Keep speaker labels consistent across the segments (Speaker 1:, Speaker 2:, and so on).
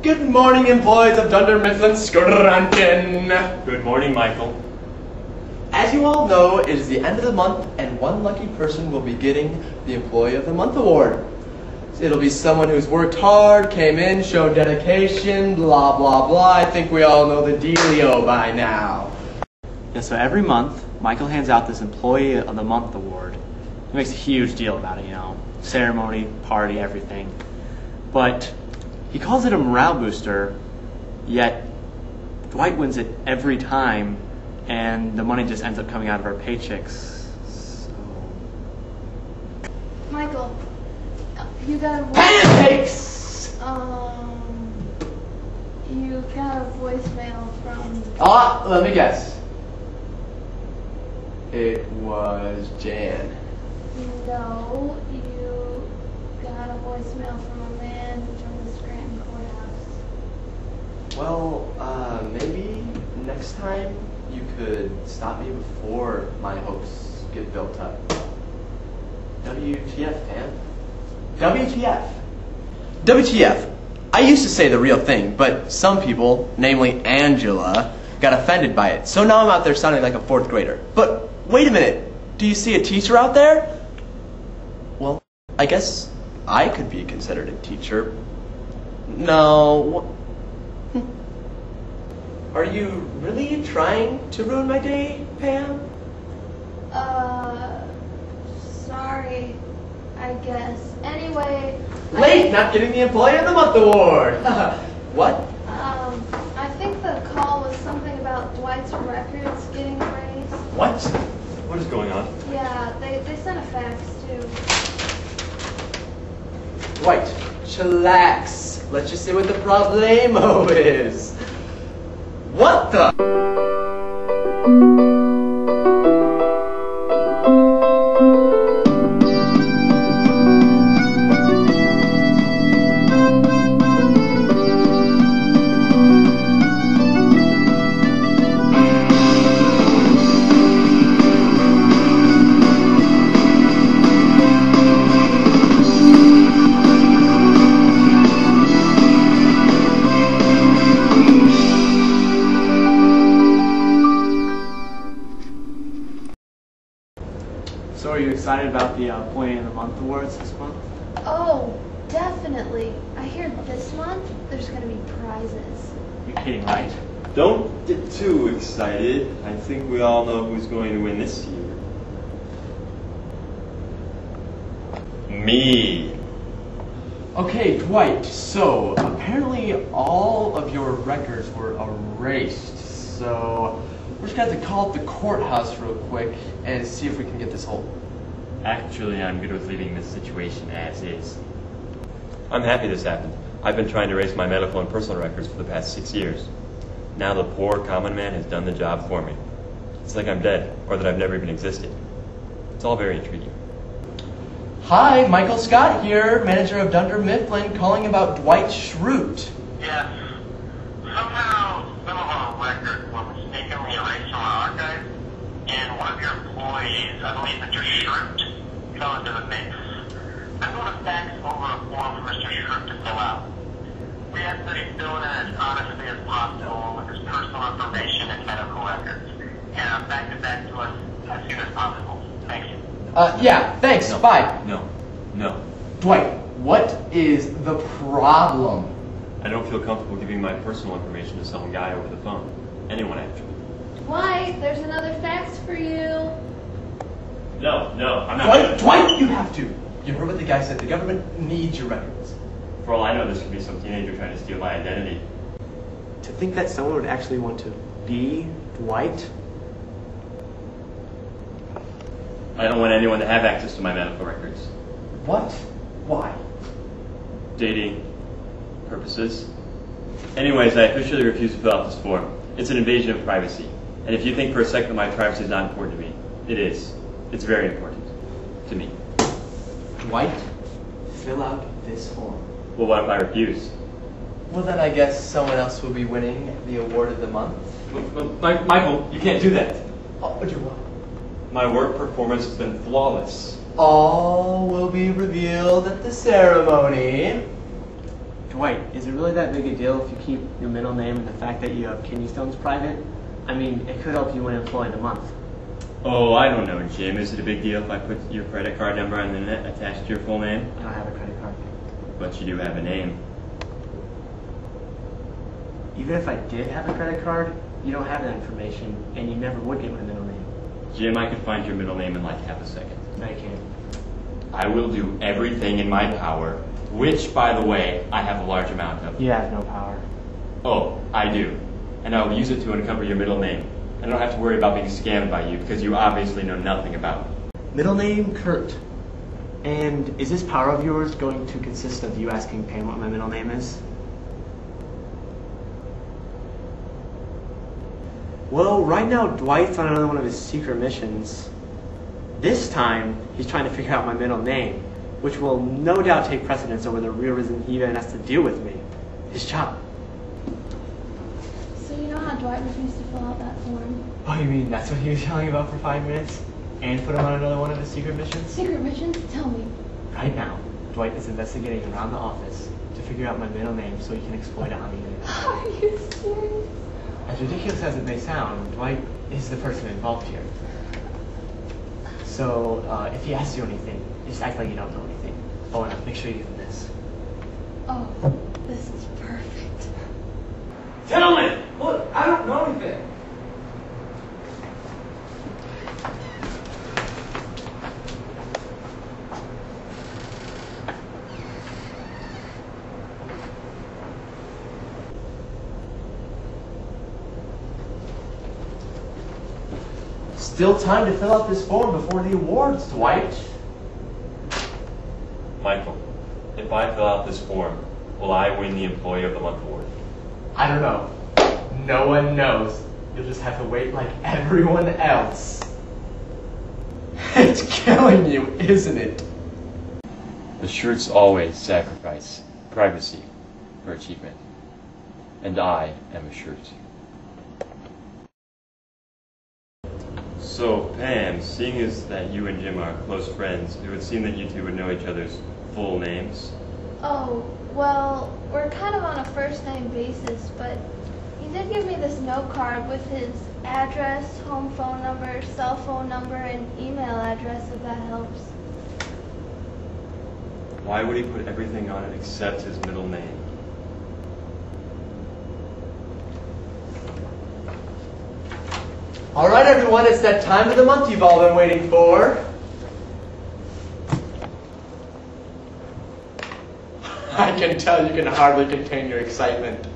Speaker 1: Good morning, employees of Dunder Mifflin Scranton.
Speaker 2: Good morning, Michael.
Speaker 1: As you all know, it is the end of the month, and one lucky person will be getting the Employee of the Month award. It'll be someone who's worked hard, came in, showed dedication, blah, blah, blah. I think we all know the dealio by now.
Speaker 3: Yeah, so every month, Michael hands out this Employee of the Month award. He makes a huge deal about it, ceremony, party, everything. But he calls it a morale booster, yet Dwight wins it every time, and the money just ends up coming out of our paychecks. So...
Speaker 4: Michael, you got a
Speaker 1: Pancakes!
Speaker 4: You got a voicemail from...
Speaker 1: Let me guess. It was Jan.
Speaker 4: No, you got a voicemail from a man from the Scranton courthouse.
Speaker 1: Well, maybe next time you could stop me before my hopes get built up. WTF, Pam? WTF? WTF. I used to say the real thing, but some people, namely Angela, got offended by it. So now I'm out there sounding like a fourth grader. But wait a minute. Do you see a teacher out there? Well, I guess I could be considered a teacher. No. Are you really trying to ruin my day, Pam?
Speaker 4: Sorry, I guess. Anyway...
Speaker 1: Late not getting the Employee of the Month award! What?
Speaker 4: I think the call was something about Dwight's records getting erased.
Speaker 1: What?
Speaker 2: What is going on?
Speaker 4: Yeah, they sent a fax too.
Speaker 1: Dwight, chillax. Let's just see what the problemo is. What the?
Speaker 3: So are you excited about the Employee of the Month awards this month?
Speaker 4: Oh, definitely. I hear this month there's going to be prizes.
Speaker 3: You're kidding, right?
Speaker 2: Don't get too excited. I think we all know who's going to win this year. Me.
Speaker 1: Okay, Dwight, so apparently all of your records were erased. So we're just going to have to call up the courthouse real quick and see if we can get this whole...
Speaker 2: Actually, I'm good with leaving this situation as is. I'm happy this happened. I've been trying to erase my medical and personal records for the past 6 years. Now the poor common man has done the job for me. It's like I'm dead, or that I've never even existed. It's all very intriguing.
Speaker 1: Hi, Michael Scott here, manager of Dunder Mifflin, calling about Dwight Schrute.
Speaker 5: Yes. Somehow some of our records were mistakenly erased from our archives, and one of your employees, I believe Mr. Schrute, fell into the mix. I'm going to fax over a form for Mr. Schrute to fill out. We ask that he fill it in as honestly as possible with his personal information and medical records, and fax it back to us as soon as possible. Thank you.
Speaker 1: Yeah, thanks,
Speaker 2: No.
Speaker 1: bye.
Speaker 2: No.
Speaker 1: Dwight, what is the problem?
Speaker 2: I don't feel comfortable giving my personal information to some guy over the phone. Anyone, actually.
Speaker 4: Dwight, there's another fax for you.
Speaker 2: No, I'm not.
Speaker 1: Dwight, you have to. You heard what the guy said. The government needs your records.
Speaker 2: For all I know, this could be some teenager trying to steal my identity.
Speaker 3: To think that someone would actually want to be Dwight?
Speaker 2: I don't want anyone to have access to my medical records.
Speaker 1: What? Why?
Speaker 2: Dating purposes. Anyways, I officially refuse to fill out this form. It's an invasion of privacy. And if you think for a second my privacy is not important to me, it is. It's very important to me.
Speaker 1: Dwight, fill out this form.
Speaker 2: Well, what if I refuse?
Speaker 1: Well, then I guess someone else will be winning the award of the month.
Speaker 2: Michael, you can't do that.
Speaker 1: Oh, what do you want?
Speaker 2: My work performance has been flawless.
Speaker 1: All will be revealed at the ceremony. Dwight.
Speaker 3: Dwight, is it really that big a deal if you keep your middle name and the fact that you have kidney stones private? I mean, it could help you win Employee of the Month.
Speaker 2: Oh, I don't know, Jim. Is it a big deal if I put your credit card number on the net attached to your full name?
Speaker 3: I don't have a credit card.
Speaker 2: But you do have a name.
Speaker 3: Even if I did have a credit card, you don't have that information, and you never would get my middle name.
Speaker 2: Jim, I could find your middle name in like half a second.
Speaker 3: No, you can't.
Speaker 2: I will do everything in my power, which, by the way, I have a large amount of.
Speaker 3: You have no power.
Speaker 2: Oh, I do. And I will use it to uncover your middle name. I don't have to worry about being scammed by you because you obviously know nothing about it.
Speaker 3: Middle name, Kurt. And is this power of yours going to consist of you asking Pam what my middle name is? Well, right now Dwight's on another one of his secret missions. This time, he's trying to figure out my middle name, which will no doubt take precedence over the real reason he even has to deal with me, his job.
Speaker 4: So you know how Dwight refused to fill out that form?
Speaker 3: Oh, you mean that's what he was yelling about for 5 minutes? And put him on another one of his secret missions?
Speaker 4: Secret missions? Tell me.
Speaker 3: Right now, Dwight is investigating around the office to figure out my middle name so he can exploit it on me later.
Speaker 4: Are you serious?
Speaker 3: As ridiculous as it may sound, Dwight is the person involved here. So, if he asks you anything, just act like you don't know anything. Oh, and make sure you give him this.
Speaker 4: Oh, this is perfect.
Speaker 6: Gentlemen, look, I don't know anything.
Speaker 1: Still time to fill out this form before the awards, Dwight.
Speaker 2: Michael, if I fill out this form, will I win the Employee of the Month award?
Speaker 3: I don't know. No one knows. You'll just have to wait like everyone else.
Speaker 1: It's killing you, isn't it?
Speaker 2: The Schrutes always sacrifice privacy for achievement. And I am a Schrute. So, Pam, seeing as that you and Jim are close friends, it would seem that you two would know each other's full names.
Speaker 4: Oh, well, we're kind of on a first name basis, but he did give me this note card with his address, home phone number, cell phone number, and email address, if that helps.
Speaker 2: Why would he put everything on it except his middle name?
Speaker 1: All right, everyone, it's that time of the month you've all been waiting for. I can tell you can hardly contain your excitement.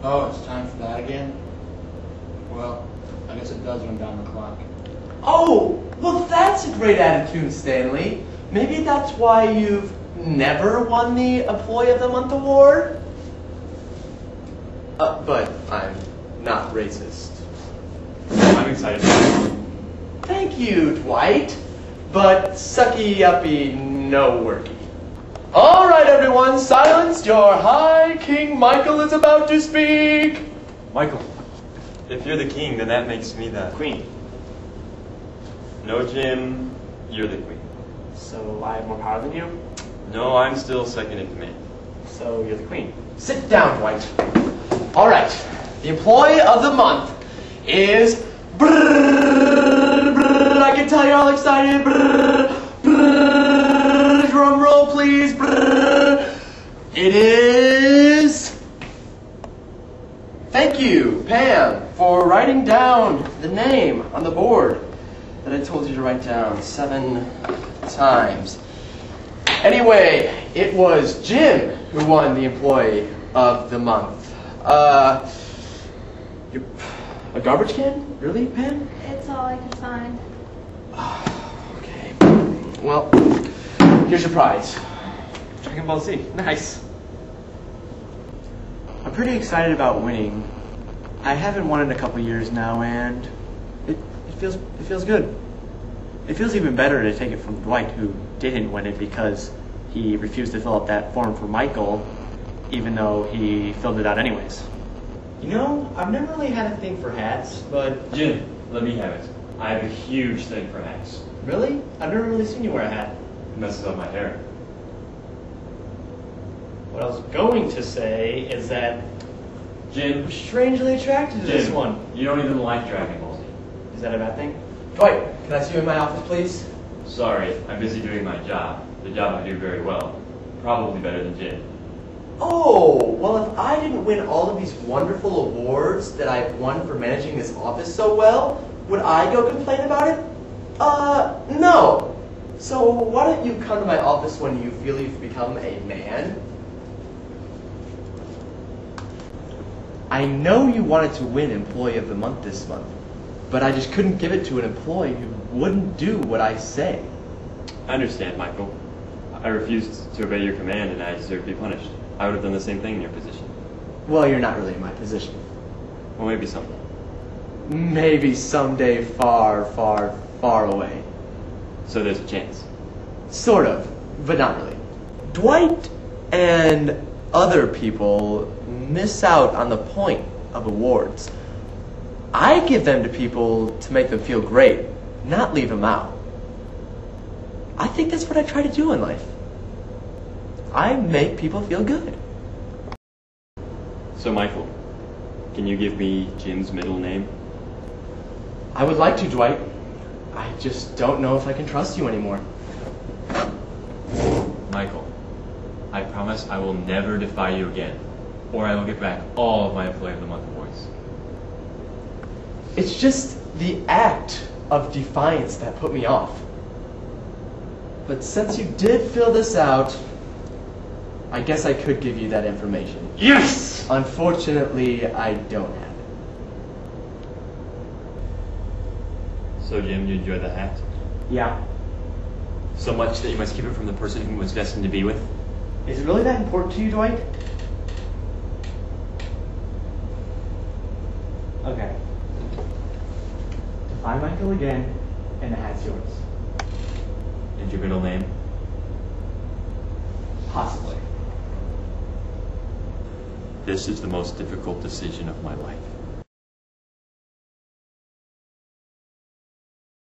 Speaker 6: Oh, it's time for that again? Well, I guess it does run down the clock.
Speaker 1: Oh, well, that's a great attitude, Stanley. Maybe that's why you've never won the Employee of the Month award? But I'm not racist.
Speaker 2: I'm excited.
Speaker 1: Thank you, Dwight. But sucky-uppy, no worky. All right, everyone, silence. Your High King Michael is about to speak.
Speaker 2: Michael, if you're the king, then that makes me the
Speaker 3: Queen.
Speaker 2: No, Jim, you're the queen.
Speaker 3: So I have more power than you?
Speaker 2: No, I'm still second in command.
Speaker 3: So you're the queen.
Speaker 1: Sit down, Dwight. All right, the Employee of the Month is... Brrr, brrr, I can tell you're all excited. Brrr, brrr, drum roll, please. Brrr. It is... Thank you, Pam, for writing down the name on the board that I told you to write down 7 times. Anyway, it was Jim who won the Employee of the Month. You're a garbage can? Really, Pam?
Speaker 4: It's all I could find.
Speaker 1: Okay. Well, here's your prize.
Speaker 3: Dragon Ball Z. Nice. I'm pretty excited about winning. I haven't won in a couple years now, and it feels good. It feels even better to take it from Dwight, who didn't win it because he refused to fill out that form for Michael, even though he filled it out anyways. You know, I've never really had a thing for hats, but...
Speaker 2: Jim, let me have it. I have a huge thing for hats.
Speaker 3: Really? I've never really seen you wear a hat.
Speaker 2: It messes up my hair.
Speaker 3: What I was going to say is that
Speaker 2: Jim,
Speaker 3: I'm strangely attracted to this
Speaker 2: Jim,
Speaker 3: one.
Speaker 2: you don't even like Dragon Ball Z.
Speaker 3: Is that a bad thing?
Speaker 1: Dwight, can I see you in my office, please?
Speaker 2: Sorry, I'm busy doing my job. The job I do very well. Probably better than Jim.
Speaker 1: Oh, well, if I didn't win all of these wonderful awards that I've won for managing this office so well, would I go complain about it? No. So why don't you come to my office when you feel you've become a man? I know you wanted to win Employee of the Month this month, but I just couldn't give it to an employee who wouldn't do what I say.
Speaker 2: I understand, Michael. I refused to obey your command and I deserve to be punished. I would have done the same thing in your position.
Speaker 1: Well, you're not really in my position.
Speaker 2: Well, maybe someday.
Speaker 1: Maybe someday far, far, far away.
Speaker 2: So there's a chance.
Speaker 1: Sort of, but not really. Dwight and other people miss out on the point of awards. I give them to people to make them feel great, not leave them out. I think that's what I try to do in life. I make people feel good.
Speaker 2: So, Michael, can you give me Jim's middle name?
Speaker 1: I would like to, Dwight. I just don't know if I can trust you anymore.
Speaker 2: Michael, I promise I will never defy you again, or I will get back all of my Employee of the Month awards.
Speaker 1: It's just the act of defiance that put me off. But since you did fill this out, I guess I could give you that information.
Speaker 2: Yes!
Speaker 1: Unfortunately, I don't have it.
Speaker 2: So, Jim, you enjoy the hat?
Speaker 1: Yeah.
Speaker 2: So much that you must keep it from the person who was destined to be with?
Speaker 1: Is it really that important to you, Dwight? Okay. Defy Michael again, and the hat's yours.
Speaker 2: And your middle name?
Speaker 1: Possibly.
Speaker 2: This is the most difficult decision of my life.